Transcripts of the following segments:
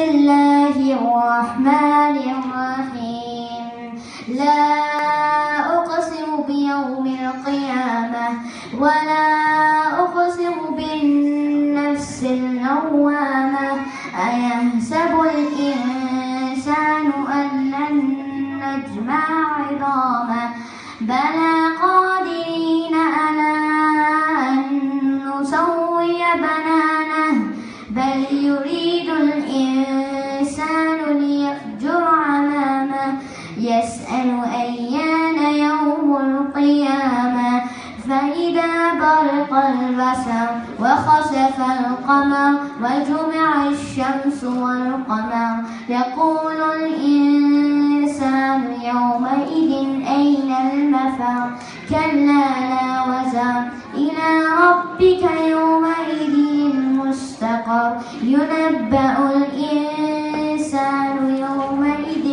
الله الرحمن الرحيم لا أقسم بيوم القيامة ولا أقسم بالنفس اللوامة أيحسب الإنسان أن لن نجمع عظامه بلى قادرين على أن نسوي بنانه بل يريد الإنسان ليفجر أمامه يسأل أيان يوم القيامة فإذا برق البصر وخسف القمر وجمع الشمس والقمر يقول الإنسان يومئذ أين المفر كلا لا وزر إلى ربك يومئذ المستقر ينبأ الإنسان يومئذ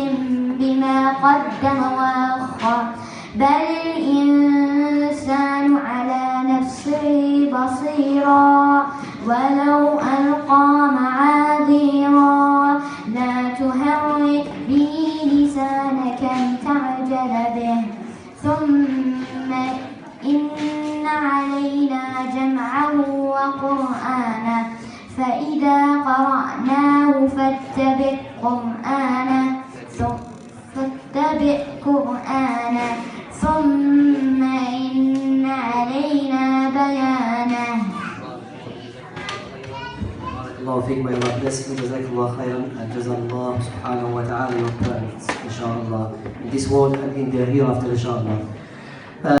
بما قدم وأخر بل الإنسان على نفسه بصيرا ولو ألقى معاذيرا لا تحرك به لسانك لتعجل به ثم إن علينا جمعه وقرآنه فإذا قرأناه فاتبع قرآنه ثم إن علينا بيانه. Allah fiqh, may Allah bless you, jazakallah khairan, and jazallah subhanahu wa ta'ala your parents, inshallah, in this world and in the hereafter, inshallah.